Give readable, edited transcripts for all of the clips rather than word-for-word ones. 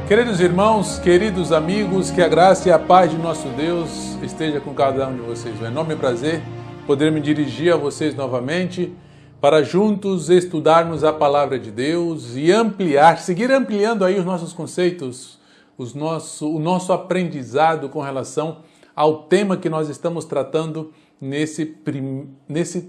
Queridos irmãos, queridos amigos, que a graça e a paz de nosso Deus esteja com cada um de vocês. É um enorme prazer poder me dirigir a vocês novamente para juntos estudarmos a palavra de Deus e seguir ampliando aí os nossos conceitos, o nosso aprendizado com relação ao tema que nós estamos tratando nesse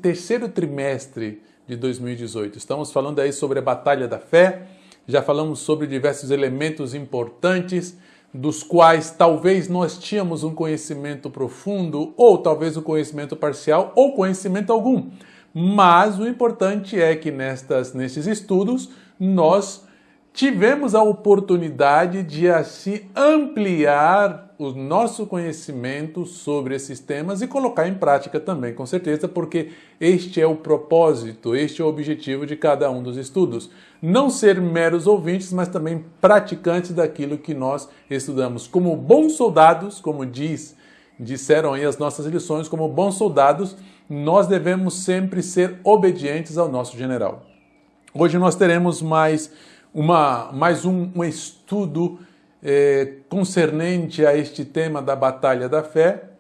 terceiro trimestre de 2018. Estamos falando aí sobre a batalha da fé. Já falamos sobre diversos elementos importantes, dos quais talvez nós tínhamos um conhecimento profundo, ou talvez um conhecimento parcial, ou conhecimento algum. Mas o importante é que nesses estudos nós tivemos a oportunidade de assim ampliar o nosso conhecimento sobre esses temas e colocar em prática também, com certeza, porque este é o propósito, este é o objetivo de cada um dos estudos. Não ser meros ouvintes, mas também praticantes daquilo que nós estudamos. Como bons soldados, como disseram aí as nossas lições, como bons soldados, nós devemos sempre ser obedientes ao nosso general. Hoje nós teremos mais um estudo concernente a este tema da batalha da fé,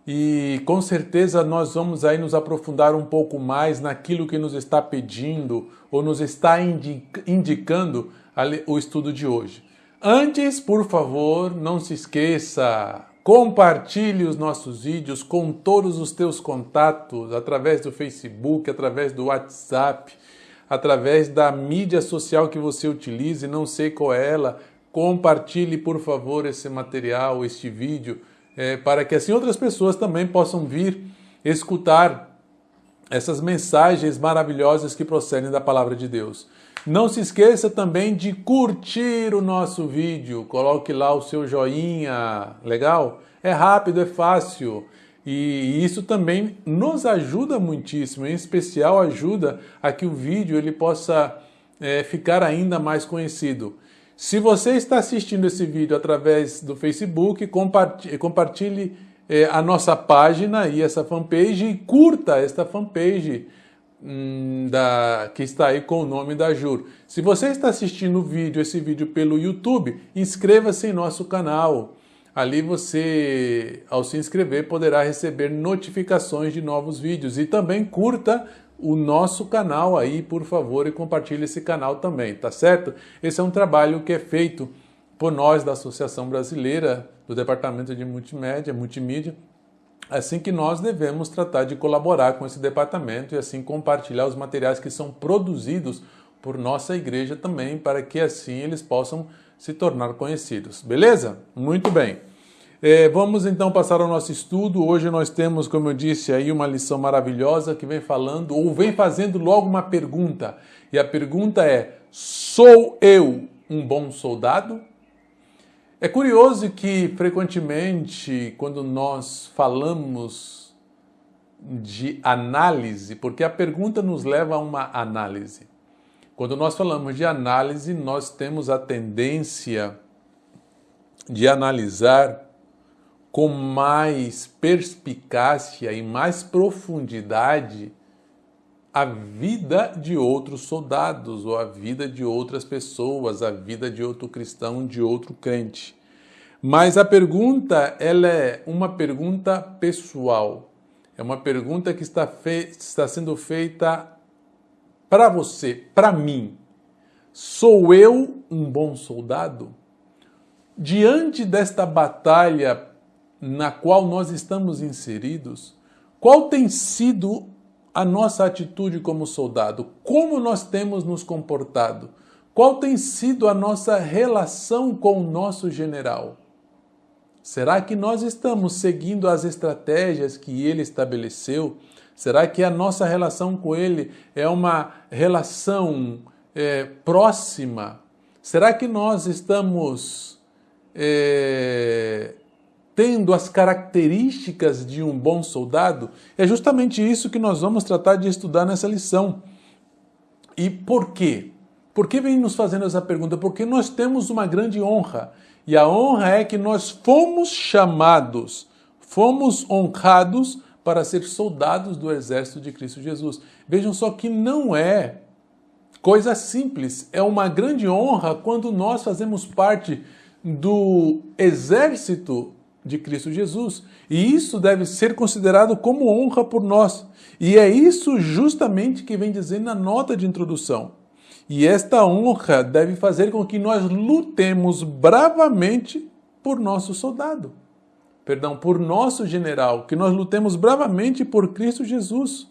e com certeza nós vamos aí nos aprofundar um pouco mais naquilo que nos está pedindo ou nos está indicando o estudo de hoje. Antes, por favor, não se esqueça, compartilhe os nossos vídeos com todos os teus contatos, através do Facebook, através do WhatsApp, através da mídia social que você utilize, não sei qual é ela. Compartilhe, por favor, esse material, este vídeo, para que assim outras pessoas também possam vir escutar essas mensagens maravilhosas que procedem da palavra de Deus. Não se esqueça também de curtir o nosso vídeo, coloque lá o seu joinha, legal? É rápido, é fácil. E isso também nos ajuda muitíssimo, em especial ajuda a que o vídeo ele possa ficar ainda mais conhecido. Se você está assistindo esse vídeo através do Facebook, compartilhe a nossa página e essa fanpage e curta esta fanpage que está aí com o nome da Jur. Se você está assistindo esse vídeo pelo YouTube, inscreva-se em nosso canal. Ali você, ao se inscrever, poderá receber notificações de novos vídeos. E também curta o nosso canal aí, por favor, e compartilhe esse canal também, tá certo? Esse é um trabalho que é feito por nós da Associação Brasileira do Departamento de Multimídia, assim que nós devemos tratar de colaborar com esse departamento e assim compartilhar os materiais que são produzidos por nossa igreja também, para que assim eles possam se tornar conhecidos. Beleza? Muito bem. Vamos então passar ao nosso estudo. Hoje nós temos, como eu disse, aí uma lição maravilhosa que vem falando, ou vem fazendo logo uma pergunta. E a pergunta é: sou eu um bom soldado? É curioso que, frequentemente, quando nós falamos de análise, porque a pergunta nos leva a uma análise. Quando nós falamos de análise, nós temos a tendência de analisar com mais perspicácia e mais profundidade a vida de outros soldados, ou a vida de outras pessoas, a vida de outro cristão, de outro crente. Mas a pergunta, ela é uma pergunta pessoal. É uma pergunta que está sendo feita para você, para mim. Sou eu um bom soldado? Diante desta batalha na qual nós estamos inseridos, qual tem sido a nossa atitude como soldado? Como nós temos nos comportado? Qual tem sido a nossa relação com o nosso general? Será que nós estamos seguindo as estratégias que ele estabeleceu? Será que a nossa relação com ele é uma relação próxima? Será que nós estamos tendo as características de um bom soldado? É justamente isso que nós vamos tratar de estudar nessa lição. E por quê? Por que vem nos fazendo essa pergunta? Porque nós temos uma grande honra. E a honra é que nós fomos chamados, fomos honrados para ser soldados do exército de Cristo Jesus. Vejam só que não é coisa simples, é uma grande honra quando nós fazemos parte do exército de Cristo Jesus. E isso deve ser considerado como honra por nós. E é isso justamente que vem dizendo na nota de introdução. E esta honra deve fazer com que nós lutemos bravamente por nosso soldado. Por nosso general, que nós lutemos bravamente por Cristo Jesus.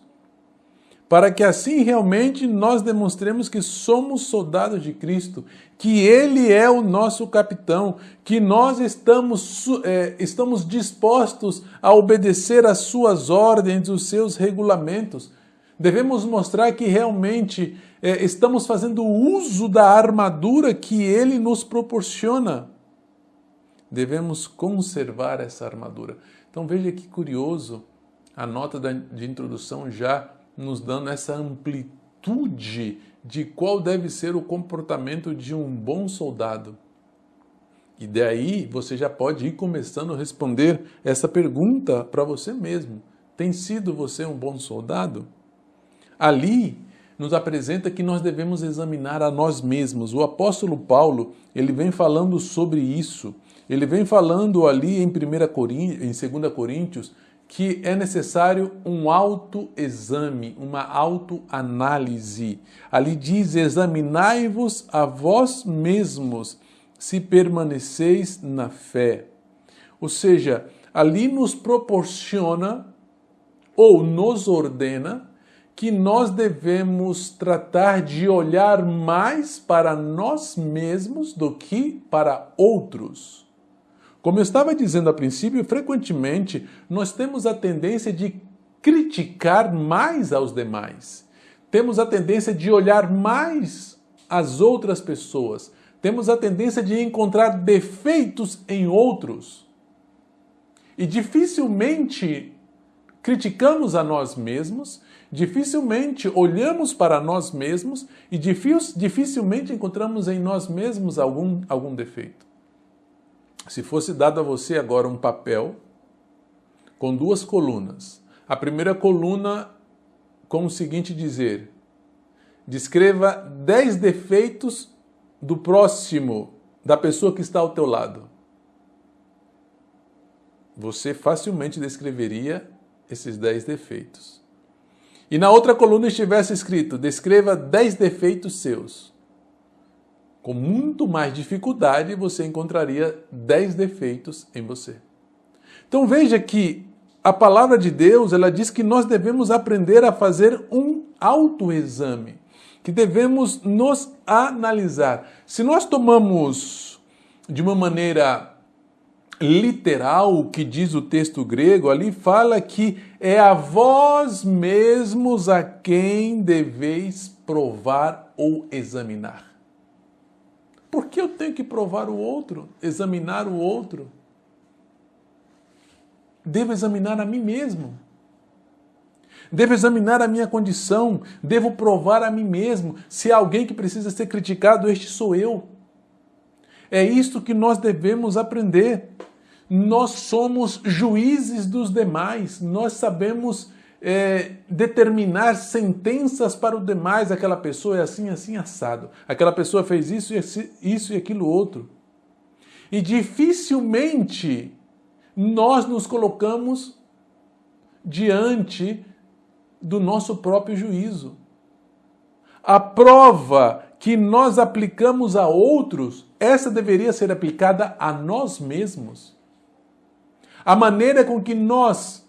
Para que assim realmente nós demonstremos que somos soldados de Cristo, que Ele é o nosso capitão, que nós estamos dispostos a obedecer às suas ordens, os seus regulamentos. Devemos mostrar que realmente estamos fazendo uso da armadura que Ele nos proporciona. Devemos conservar essa armadura. Então veja que curioso, a nota de introdução já nos dando essa amplitude de qual deve ser o comportamento de um bom soldado. E daí você já pode ir começando a responder essa pergunta para você mesmo. Tem sido você um bom soldado? Ali nos apresenta que nós devemos examinar a nós mesmos. O apóstolo Paulo, ele vem falando sobre isso. Ele vem falando ali em 2 Coríntios, que é necessário um autoexame, uma autoanálise. Ali diz, examinai-vos a vós mesmos, se permaneceis na fé. Ou seja, ali nos proporciona ou nos ordena que nós devemos tratar de olhar mais para nós mesmos do que para outros. Como eu estava dizendo a princípio, frequentemente nós temos a tendência de criticar mais aos demais. Temos a tendência de olhar mais as outras pessoas. Temos a tendência de encontrar defeitos em outros. E dificilmente criticamos a nós mesmos, dificilmente olhamos para nós mesmos e dificilmente encontramos em nós mesmos algum defeito. Se fosse dado a você agora um papel com 2 colunas, a primeira coluna com o seguinte dizer: descreva 10 defeitos do próximo, da pessoa que está ao teu lado. Você facilmente descreveria esses 10 defeitos. E na outra coluna estivesse escrito: descreva 10 defeitos seus. Com muito mais dificuldade, você encontraria 10 defeitos em você. Então veja que a palavra de Deus, ela diz que nós devemos aprender a fazer um autoexame, que devemos nos analisar. Se nós tomamos de uma maneira literal o que diz o texto grego, ali fala que é a vós mesmos a quem deveis provar ou examinar. Por que eu tenho que provar o outro, examinar o outro? Devo examinar a mim mesmo. Devo examinar a minha condição. Devo provar a mim mesmo. Se há alguém que precisa ser criticado, este sou eu. É isto que nós devemos aprender. Nós somos juízes dos demais. Nós sabemos determinar sentenças para o demais. Aquela pessoa é assim, assim, assado. Aquela pessoa fez isso e aquilo outro. E dificilmente nós nos colocamos diante do nosso próprio juízo. A prova que nós aplicamos a outros, essa deveria ser aplicada a nós mesmos. A maneira com que nós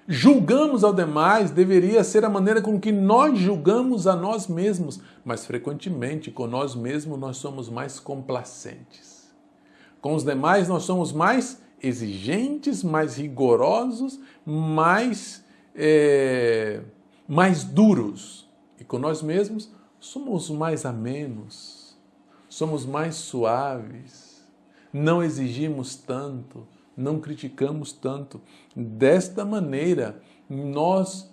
julgamos ao demais deveria ser a maneira com que nós julgamos a nós mesmos, mas frequentemente com nós mesmos nós somos mais complacentes. Com os demais nós somos mais exigentes, mais rigorosos, mais duros. E com nós mesmos somos mais amenos, somos mais suaves, não exigimos tanto, não criticamos tanto. Desta maneira, nós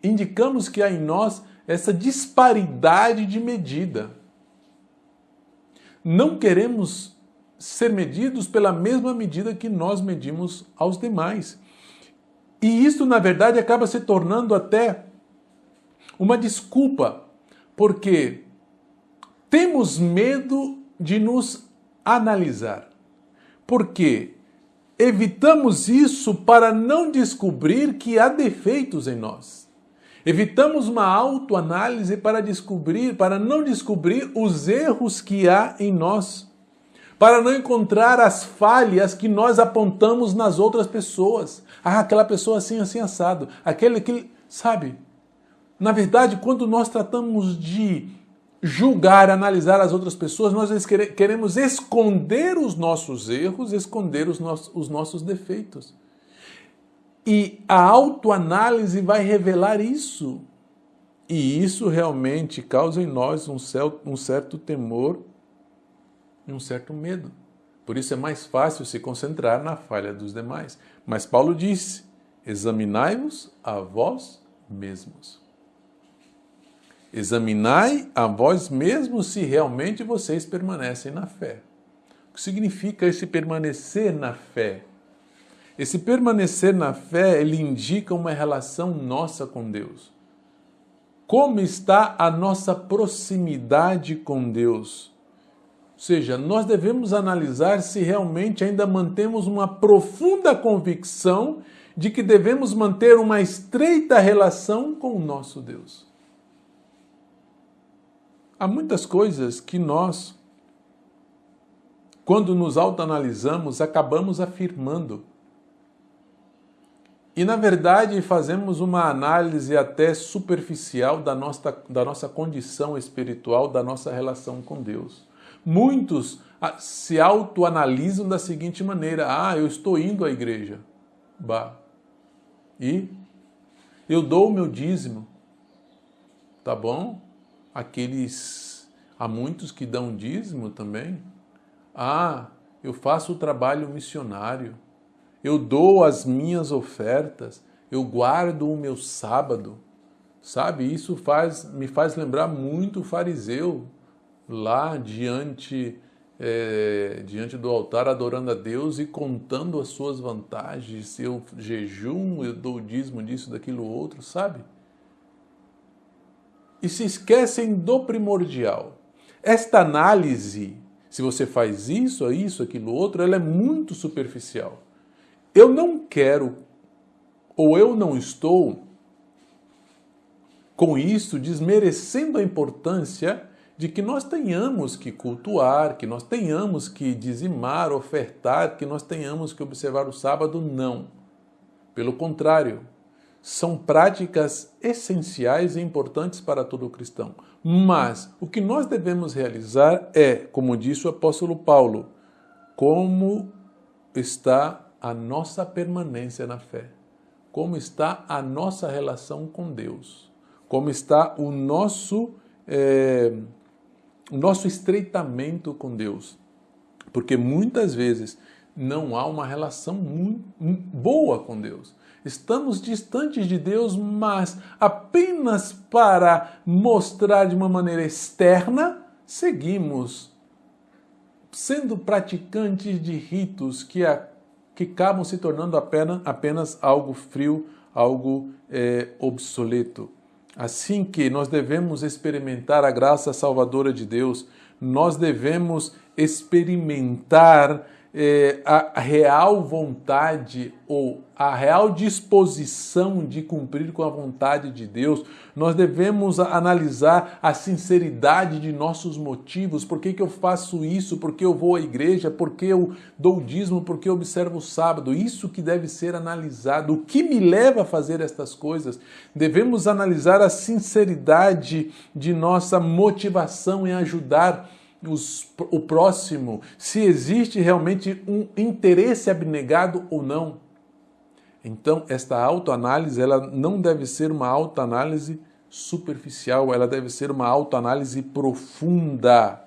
indicamos que há em nós essa disparidade de medida. Não queremos ser medidos pela mesma medida que nós medimos aos demais. E isso, na verdade, acaba se tornando até uma desculpa, porque temos medo de nos analisar. Porque evitamos isso para não descobrir que há defeitos em nós. Evitamos uma autoanálise para não descobrir os erros que há em nós, para não encontrar as falhas que nós apontamos nas outras pessoas. Ah, aquela pessoa assim, assim, assado. Sabe? Na verdade, quando nós tratamos de julgar, analisar as outras pessoas, nós queremos esconder os nossos erros, esconder os nossos defeitos. E a autoanálise vai revelar isso. E isso realmente causa em nós um certo temor e um certo medo. Por isso é mais fácil se concentrar na falha dos demais. Mas Paulo disse, examinai-vos a vós mesmos. Examinai a vós mesmos se realmente vocês permanecem na fé. O que significa esse permanecer na fé? Esse permanecer na fé, ele indica uma relação nossa com Deus. Como está a nossa proximidade com Deus? Ou seja, nós devemos analisar se realmente ainda mantemos uma profunda convicção de que devemos manter uma estreita relação com o nosso Deus. Há muitas coisas que nós, quando nos autoanalisamos, acabamos afirmando. E, na verdade, fazemos uma análise até superficial da nossa condição espiritual, da nossa relação com Deus. Muitos se autoanalisam da seguinte maneira: ah, eu estou indo à igreja. Bah. E eu dou o meu dízimo. Tá bom? Há muitos que dão dízimo também. Ah, eu faço o trabalho missionário. Eu dou as minhas ofertas, eu guardo o meu sábado. Sabe, isso me faz lembrar muito o fariseu, lá diante do altar, adorando a Deus e contando as suas vantagens. Eu jejum, eu dou o dízimo disso, daquilo outro, sabe? E se esquecem do primordial. Esta análise, se você faz isso, aquilo outro, ela é muito superficial. Eu não quero, ou eu não estou, com isso, desmerecendo a importância de que nós tenhamos que cultuar, que nós tenhamos que dizimar, ofertar, que nós tenhamos que observar o sábado, não. Pelo contrário, são práticas essenciais e importantes para todo cristão. Mas o que nós devemos realizar é, como disse o apóstolo Paulo, como está a nossa permanência na fé, como está a nossa relação com Deus, como está o nosso estreitamento com Deus. Porque muitas vezes não há uma relação muito boa com Deus. Estamos distantes de Deus, mas apenas para mostrar de uma maneira externa, seguimos sendo praticantes de ritos que acabam se tornando apenas algo frio, algo obsoleto. Assim que nós devemos experimentar a graça salvadora de Deus, nós devemos experimentar a real vontade ou a real disposição de cumprir com a vontade de Deus. Nós devemos analisar a sinceridade de nossos motivos. Por que eu faço isso? Por que eu vou à igreja? Por que eu dou o dízimo? Por que eu observo o sábado? Isso que deve ser analisado. O que me leva a fazer estas coisas? Devemos analisar a sinceridade de nossa motivação em ajudar o próximo, se existe realmente um interesse abnegado ou não. Então, esta autoanálise, ela não deve ser uma autoanálise superficial, ela deve ser uma autoanálise profunda.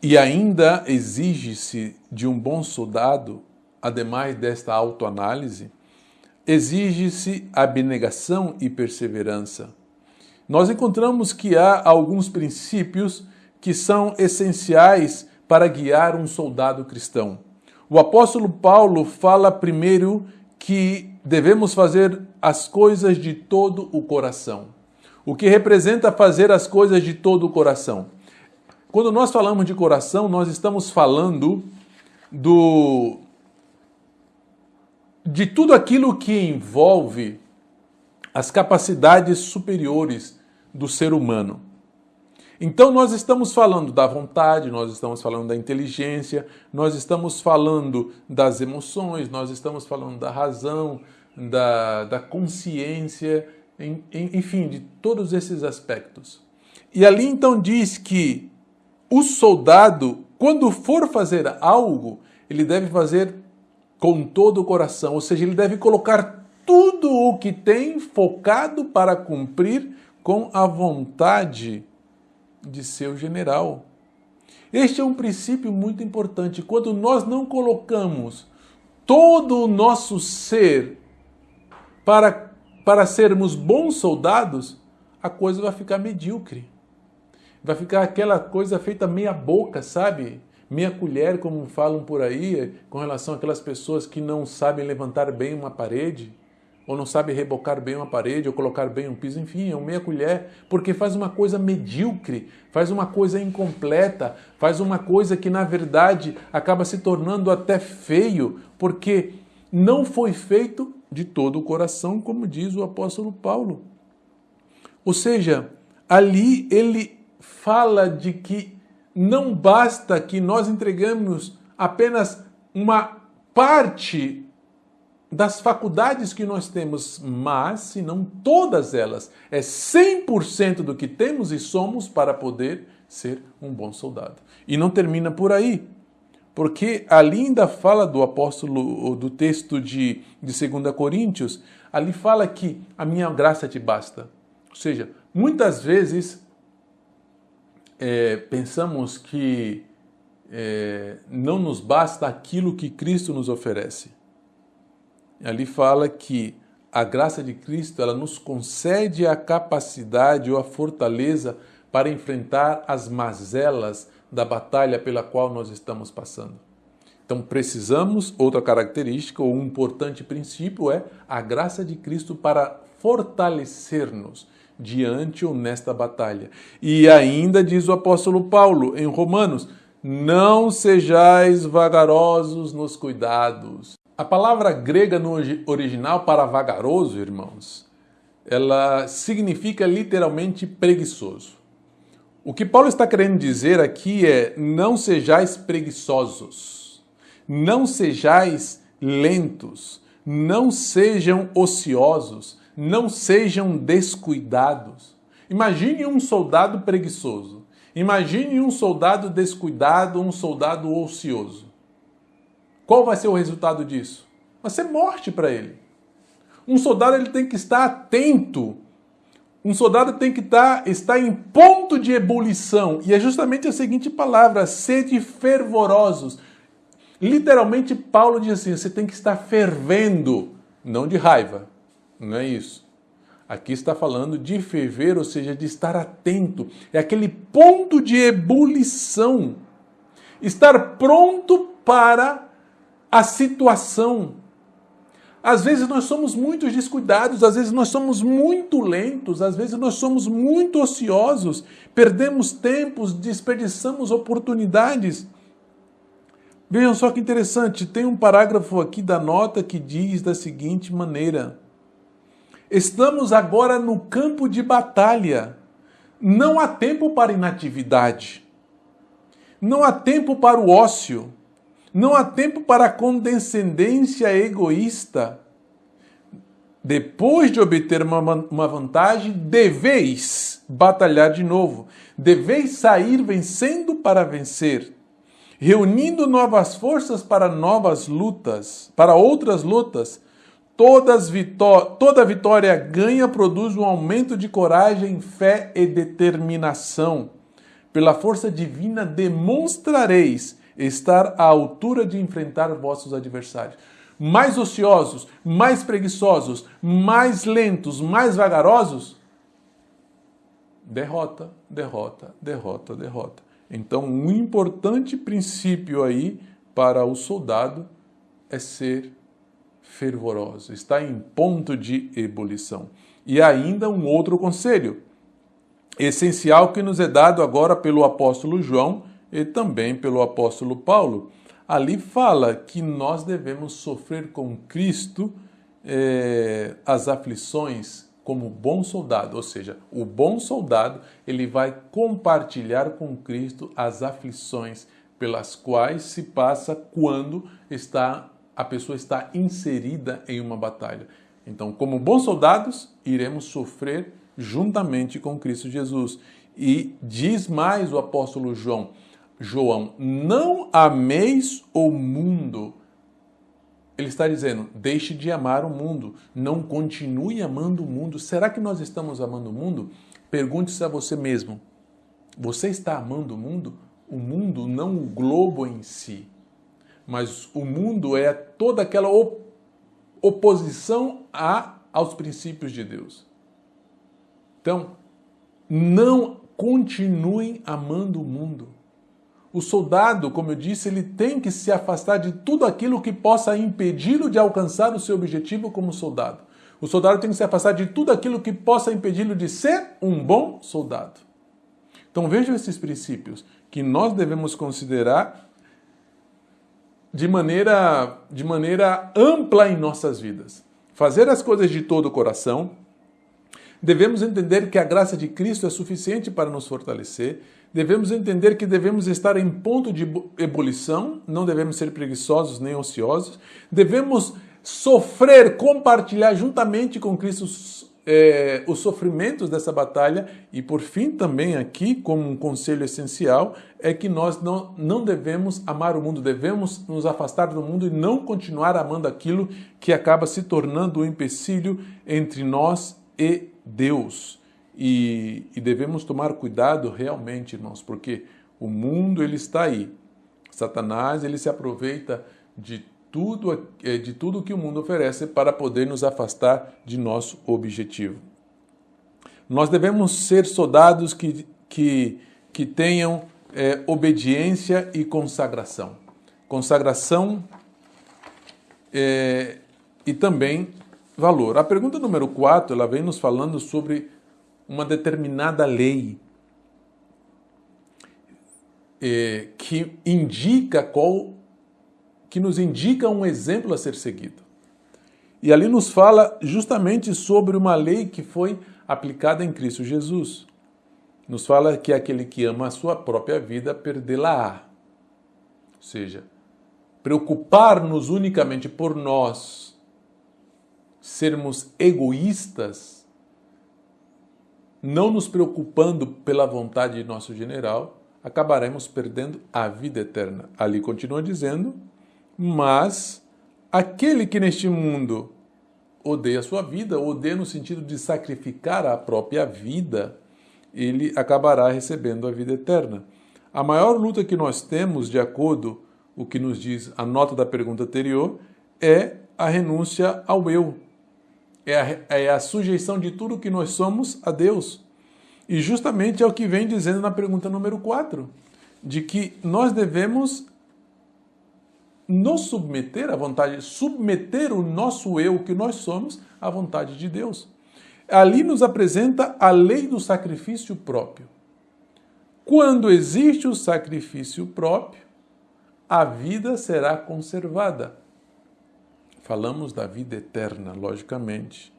E ainda exige-se de um bom soldado, ademais desta autoanálise, exige-se abnegação e perseverança. Nós encontramos que há alguns princípios que são essenciais para guiar um soldado cristão. O apóstolo Paulo fala primeiro que devemos fazer as coisas de todo o coração. O que representa fazer as coisas de todo o coração? Quando nós falamos de coração, nós estamos falando de tudo aquilo que envolve as capacidades superiores do ser humano. Então nós estamos falando da vontade, nós estamos falando da inteligência, nós estamos falando das emoções, nós estamos falando da razão, da consciência, enfim, de todos esses aspectos. E ali então diz que o soldado, quando for fazer algo, ele deve fazer com todo o coração, ou seja, ele deve colocar tudo o que tem focado para cumprir com a vontade de seu general. Este é um princípio muito importante. Quando nós não colocamos todo o nosso ser para sermos bons soldados, a coisa vai ficar medíocre. Vai ficar aquela coisa feita meia boca, sabe? Meia colher, como falam por aí, com relação àquelas pessoas que não sabem levantar bem uma parede, ou não sabe rebocar bem uma parede, ou colocar bem um piso, enfim, é um meia colher, porque faz uma coisa medíocre, faz uma coisa incompleta, faz uma coisa que, na verdade, acaba se tornando até feio, porque não foi feito de todo o coração, como diz o apóstolo Paulo. Ou seja, ali ele fala de que não basta que nós entregamos apenas uma parte das faculdades que nós temos, mas, se não todas elas, é 100% do que temos e somos para poder ser um bom soldado. E não termina por aí, porque ali ainda fala do apóstolo, do texto de 2 Coríntios, ali fala que a minha graça te basta. Ou seja, muitas vezes pensamos que não nos basta aquilo que Cristo nos oferece. Ali fala que a graça de Cristo, ela nos concede a capacidade ou a fortaleza para enfrentar as mazelas da batalha pela qual nós estamos passando. Então precisamos, outra característica ou um importante princípio é a graça de Cristo para fortalecer-nos diante ou nesta batalha. E ainda diz o apóstolo Paulo em Romanos, não sejais vagarosos nos cuidados. A palavra grega no original para vagaroso, irmãos, ela significa literalmente preguiçoso. O que Paulo está querendo dizer aqui é, não sejais preguiçosos, não sejais lentos, não sejam ociosos, não sejam descuidados. Imagine um soldado preguiçoso, imagine um soldado descuidado, um soldado ocioso. Qual vai ser o resultado disso? Vai ser morte para ele. Um soldado ele tem que estar atento. Um soldado tem que estar em ponto de ebulição. E é justamente a seguinte palavra, sede fervorosos. Literalmente, Paulo diz assim, você tem que estar fervendo, não de raiva. Não é isso. Aqui está falando de ferver, ou seja, de estar atento. É aquele ponto de ebulição. Estar pronto para a situação. Às vezes nós somos muito descuidados, às vezes nós somos muito lentos, às vezes nós somos muito ociosos, perdemos tempos, desperdiçamos oportunidades. Vejam só que interessante, tem um parágrafo aqui da nota que diz da seguinte maneira: estamos agora no campo de batalha, não há tempo para inatividade, não há tempo para o ócio, não há tempo para a condescendência egoísta. Depois de obter uma vantagem, deveis batalhar de novo. Deveis sair vencendo para vencer, reunindo novas forças para novas lutas, para outras lutas. Toda vitória ganha produz um aumento de coragem, fé e determinação. pela força divina demonstrareis estar à altura de enfrentar vossos adversários. Mais ociosos, mais preguiçosos, mais lentos, mais vagarosos, derrota, derrota, derrota, derrota. Então, um importante princípio aí para o soldado é ser fervoroso, está em ponto de ebulição. E ainda um outro conselho essencial que nos é dado agora pelo apóstolo João e também pelo apóstolo Paulo. Ali fala que nós devemos sofrer com Cristo as aflições como bom soldado, ou seja, o bom soldado ele vai compartilhar com Cristo as aflições pelas quais se passa quando a pessoa está inserida em uma batalha. Então, como bons soldados, iremos sofrer juntamente com Cristo Jesus. E diz mais o apóstolo João, não ameis o mundo. Ele está dizendo, deixe de amar o mundo, não continue amando o mundo. Será que nós estamos amando o mundo? Pergunte-se a você mesmo, você está amando o mundo? O mundo, não o globo em si, mas o mundo é toda aquela oposição aos princípios de Deus. Então, não continuem amando o mundo. O soldado, como eu disse, ele tem que se afastar de tudo aquilo que possa impedi-lo de alcançar o seu objetivo como soldado. O soldado tem que se afastar de tudo aquilo que possa impedi-lo de ser um bom soldado. Então vejam esses princípios que nós devemos considerar de maneira ampla em nossas vidas. Fazer as coisas de todo o coração. Devemos entender que a graça de Cristo é suficiente para nos fortalecer. Devemos entender que devemos estar em ponto de ebulição, não devemos ser preguiçosos nem ociosos. Devemos sofrer, compartilhar juntamente com Cristo os sofrimentos dessa batalha. E por fim também aqui, como um conselho essencial, é que nós não devemos amar o mundo, devemos nos afastar do mundo e não continuar amando aquilo que acaba se tornando um empecilho entre nós e Deus. E devemos tomar cuidado realmente, irmãos, porque o mundo ele está aí. Satanás ele se aproveita de tudo que o mundo oferece para poder nos afastar de nosso objetivo. Nós devemos ser soldados que tenham obediência e consagração. Consagração e também valor. A pergunta número 4, ela vem nos falando sobre uma determinada lei que nos indica um exemplo a ser seguido. E ali nos fala justamente sobre uma lei que foi aplicada em Cristo Jesus. Nos fala que aquele que ama a sua própria vida, perdê-la-á. Ou seja, preocupar-nos unicamente por nós, sermos egoístas, não nos preocupando pela vontade de nosso general, acabaremos perdendo a vida eterna. Ali continua dizendo, mas aquele que neste mundo odeia a sua vida, odeia no sentido de sacrificar a própria vida, ele acabará recebendo a vida eterna. A maior luta que nós temos, de acordo com o que nos diz a nota da pergunta anterior, é a renúncia ao eu. É a sujeição de tudo que nós somos a Deus. E justamente é o que vem dizendo na pergunta número 4, de que nós devemos nos submeter à vontade, submeter o nosso eu, que nós somos, à vontade de Deus. Ali nos apresenta a lei do sacrifício próprio. Quando existe o sacrifício próprio, a vida será conservada. Falamos da vida eterna, logicamente.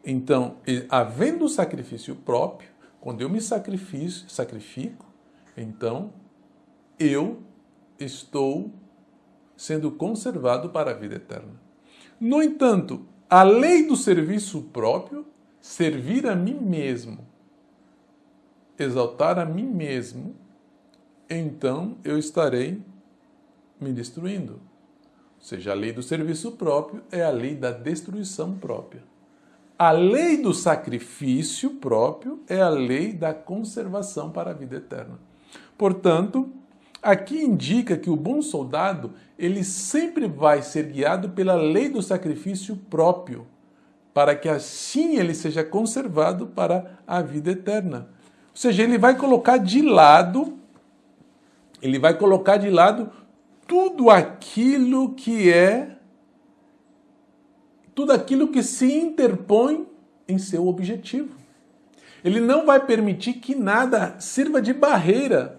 Então, havendo o sacrifício próprio, quando eu me sacrifico, então eu estou sendo conservado para a vida eterna. No entanto, a lei do serviço próprio, servir a mim mesmo, exaltar a mim mesmo, então eu estarei me destruindo. Ou seja, a lei do serviço próprio é a lei da destruição própria. A lei do sacrifício próprio é a lei da conservação para a vida eterna. Portanto, aqui indica que o bom soldado, ele sempre vai ser guiado pela lei do sacrifício próprio, para que assim ele seja conservado para a vida eterna. Ou seja, ele vai colocar de lado tudo aquilo que se interpõe em seu objetivo. Ele não vai permitir que nada sirva de barreira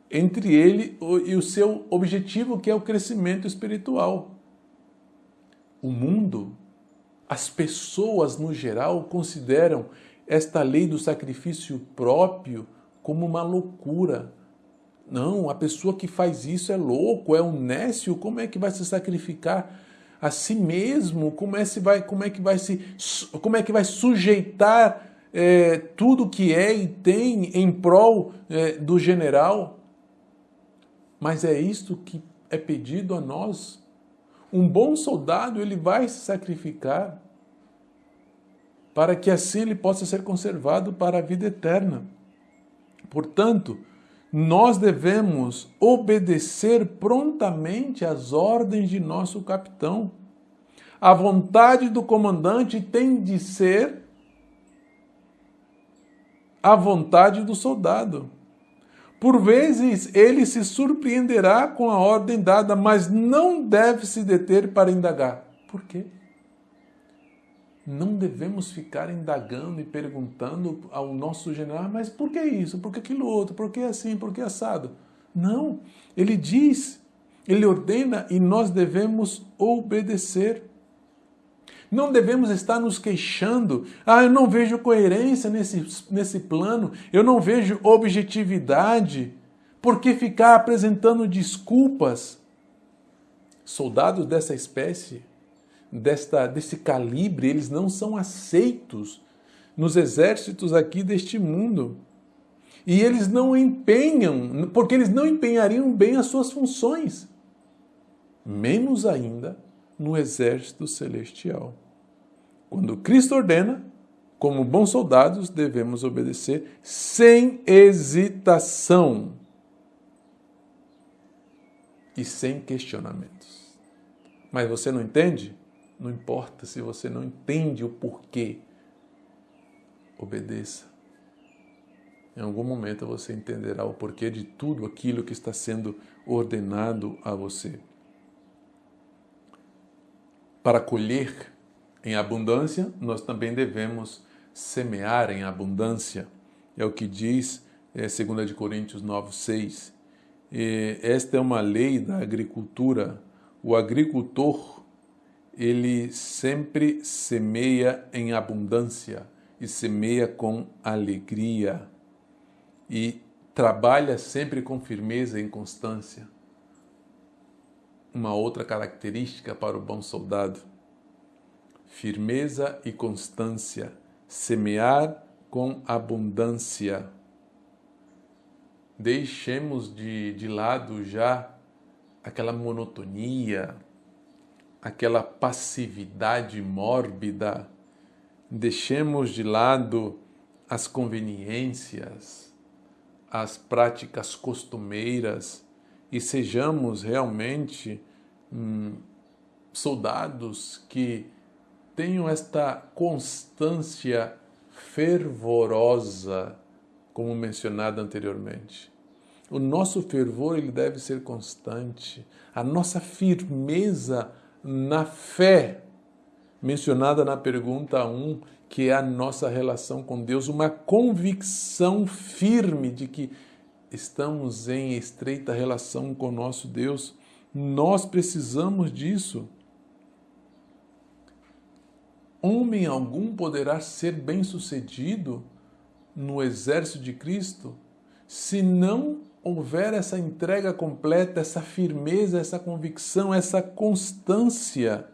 entre ele e o seu objetivo, que é o crescimento espiritual. O mundo, as pessoas no geral, consideram esta lei do sacrifício próprio como uma loucura. Não, a pessoa que faz isso é louco, é um nécio, como é que vai se sacrificar a si mesmo? Como é que vai sujeitar tudo que é e tem em prol do general? Mas é isto que é pedido a nós. Um bom soldado, ele vai se sacrificar para que assim ele possa ser conservado para a vida eterna. Portanto, nós devemos obedecer prontamente às ordens de nosso capitão. A vontade do comandante tem de ser a vontade do soldado. Por vezes, ele se surpreenderá com a ordem dada, mas não deve se deter para indagar. Por quê? Não devemos ficar indagando e perguntando ao nosso general, mas por que isso? Por que aquilo outro? Por que assim? Por que assado? Não. Ele diz, ele ordena e nós devemos obedecer. Não devemos estar nos queixando. Eu não vejo coerência nesse plano. Eu não vejo objetividade. Por que ficar apresentando desculpas? Soldados dessa espécie, desse calibre, eles não são aceitos nos exércitos aqui deste mundo. E eles não empenham, porque eles não empenhariam bem as suas funções. Menos ainda no exército celestial. Quando Cristo ordena, como bons soldados, devemos obedecer sem hesitação e sem questionamentos. Mas você não entende? Não importa se você não entende o porquê. Obedeça. Em algum momento você entenderá o porquê de tudo aquilo que está sendo ordenado a você. Para colher em abundância, nós também devemos semear em abundância. É o que diz 2 Coríntios 9:6. Esta é uma lei da agricultura. O agricultor, ele sempre semeia em abundância e semeia com alegria e trabalha sempre com firmeza e constância. Uma outra característica para o bom soldado: firmeza e constância, semear com abundância. Deixemos de lado já aquela monotonia, aquela passividade mórbida. Deixemos de lado as conveniências, as práticas costumeiras e sejamos realmente soldados que tenham esta constância fervorosa, como mencionado anteriormente. O nosso fervor ele deve ser constante. A nossa firmeza na fé, mencionada na pergunta 1, que é a nossa relação com Deus, uma convicção firme de que estamos em estreita relação com o nosso Deus. Nós precisamos disso. Homem algum poderá ser bem-sucedido no exército de Cristo se não houver essa entrega completa, essa firmeza, essa convicção, essa constância.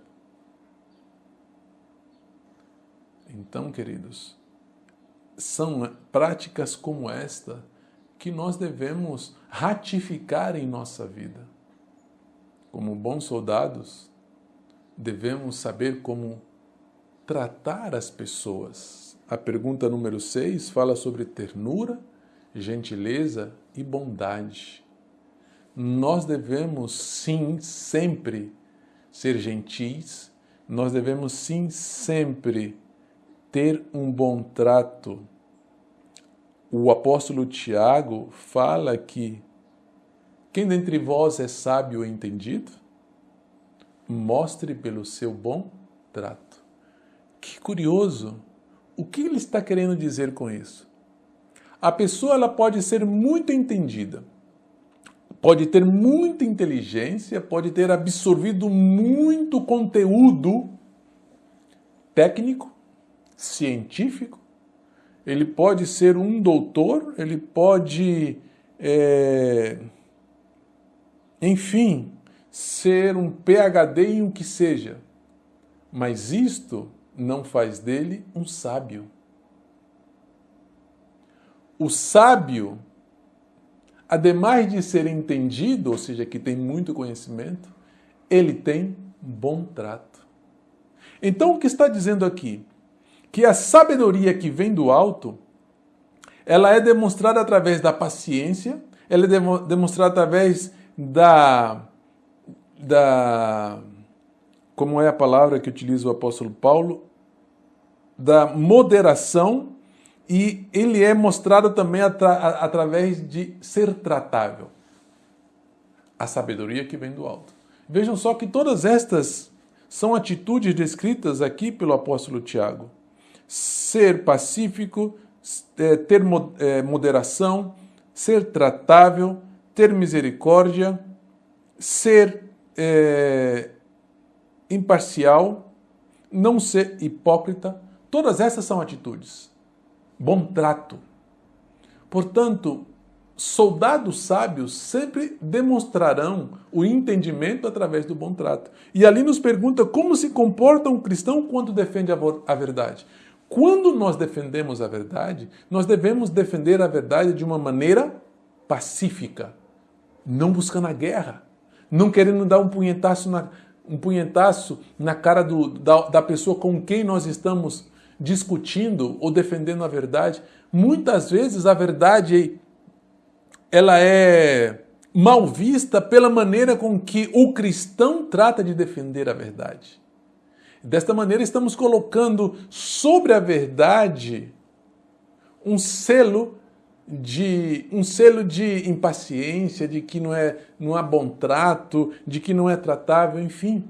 Então, queridos, são práticas como esta que nós devemos ratificar em nossa vida. Como bons soldados, devemos saber como tratar as pessoas. A pergunta número 6 fala sobre ternura gentileza e bondade. Nós devemos, sim, sempre ser gentis, nós devemos, sim, sempre ter um bom trato. O apóstolo Tiago fala que quem dentre vós é sábio e entendido, mostre pelo seu bom trato. Que curioso! O que ele está querendo dizer com isso? A pessoa ela pode ser muito entendida, pode ter muita inteligência, pode ter absorvido muito conteúdo técnico, científico, ele pode ser um doutor, ele pode, enfim, ser um PhD em o que seja, mas isto não faz dele um sábio. O sábio, ademais de ser entendido, ou seja, que tem muito conhecimento, ele tem bom trato. Então, o que está dizendo aqui? Que a sabedoria que vem do alto, ela é demonstrada através da paciência, ela é demonstrada através como é a palavra que utiliza o apóstolo Paulo, da moderação, e ele é mostrado também através de ser tratável. A sabedoria que vem do alto. Vejam só que todas estas são atitudes descritas aqui pelo apóstolo Tiago. Ser pacífico, ter moderação, ser tratável, ter misericórdia, ser imparcial, não ser hipócrita. Todas essas são atitudes. Bom trato. Portanto, soldados sábios sempre demonstrarão o entendimento através do bom trato. E ali nos pergunta como se comporta um cristão quando defende a verdade. Quando nós defendemos a verdade, nós devemos defender a verdade de uma maneira pacífica, não buscando a guerra, não querendo dar um punhetaço na cara da pessoa com quem nós estamos discutindo ou defendendo a verdade. Muitas vezes a verdade ela é mal vista pela maneira com que o cristão trata de defender a verdade. Desta maneira estamos colocando sobre a verdade um selo de impaciência, de que não há bom trato, de que não é tratável, enfim.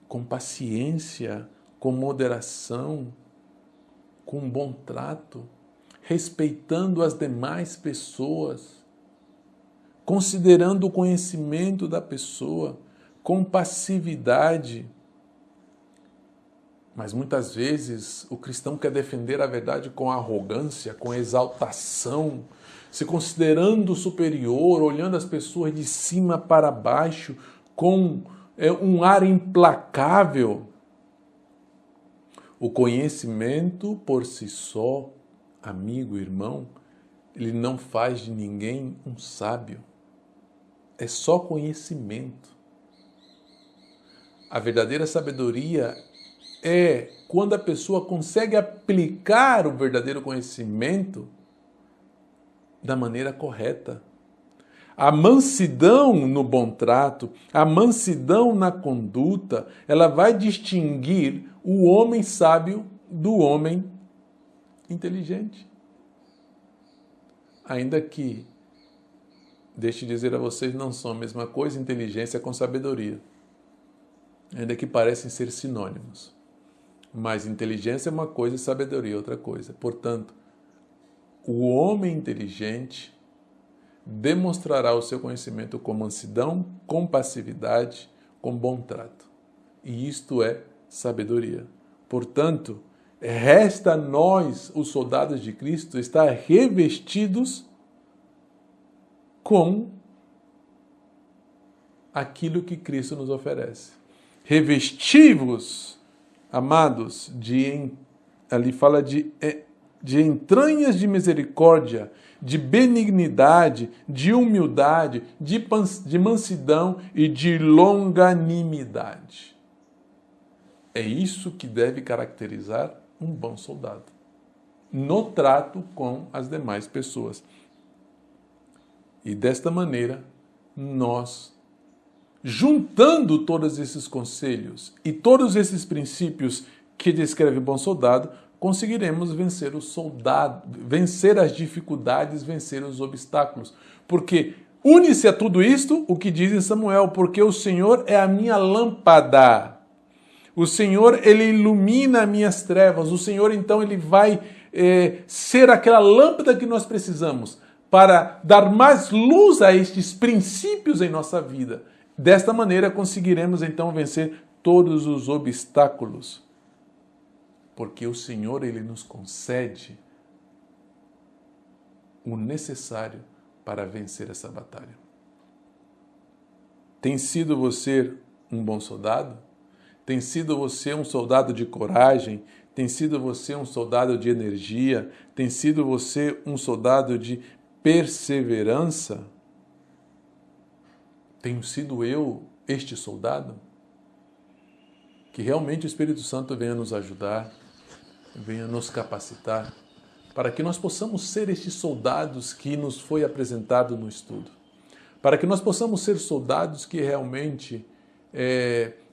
Com paciência, com moderação, com bom trato, respeitando as demais pessoas, considerando o conhecimento da pessoa, com passividade. Mas muitas vezes o cristão quer defender a verdade com arrogância, com exaltação, se considerando superior, olhando as pessoas de cima para baixo, com um ar implacável. O conhecimento por si só, amigo, irmão, ele não faz de ninguém um sábio. É só conhecimento. A verdadeira sabedoria é quando a pessoa consegue aplicar o verdadeiro conhecimento da maneira correta. A mansidão no bom trato, a mansidão na conduta, ela vai distinguir o homem sábio do homem inteligente. Ainda que, deixe dizer a vocês, não são a mesma coisa, inteligência com sabedoria. Ainda que parecem ser sinônimos. Mas inteligência é uma coisa e sabedoria é outra coisa. Portanto, o homem inteligente demonstrará o seu conhecimento com mansidão, com passividade, com bom trato. E isto é sabedoria. Portanto, resta a nós, os soldados de Cristo, estar revestidos com aquilo que Cristo nos oferece. Revesti-vos, amados, ali fala de entranhas de misericórdia, de benignidade, de humildade, de mansidão e de longanimidade. É isso que deve caracterizar um bom soldado. no trato com as demais pessoas. E desta maneira, nós, juntando todos esses conselhos e todos esses princípios que descreve o bom soldado, conseguiremos vencer o soldado, vencer as dificuldades, vencer os obstáculos. Porque une-se a tudo isto o que diz em Samuel, porque o Senhor é a minha lâmpada. O Senhor, ele ilumina minhas trevas. O Senhor, então, ele vai ser aquela lâmpada que nós precisamos para dar mais luz a estes princípios em nossa vida. Desta maneira, conseguiremos, então, vencer todos os obstáculos. Porque o Senhor, ele nos concede o necessário para vencer essa batalha. Tem sido você um bom soldado? Tem sido você um soldado de coragem? Tem sido você um soldado de energia? Tem sido você um soldado de perseverança? Tenho sido eu este soldado? Que realmente o Espírito Santo venha nos ajudar, venha nos capacitar, para que nós possamos ser estes soldados que nos foi apresentado no estudo. Para que nós possamos ser soldados que realmente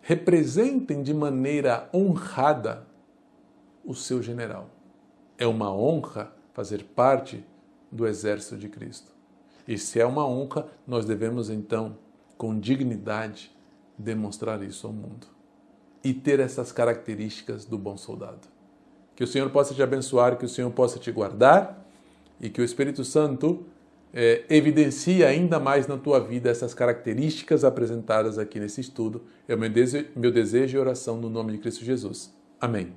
representem de maneira honrada o seu general. É uma honra fazer parte do exército de Cristo. E se é uma honra, nós devemos então, com dignidade, demonstrar isso ao mundo. E ter essas características do bom soldado. Que o Senhor possa te abençoar, que o Senhor possa te guardar e que o Espírito Santo evidencie ainda mais na tua vida essas características apresentadas aqui nesse estudo. É o meu desejo e oração no nome de Cristo Jesus. Amém.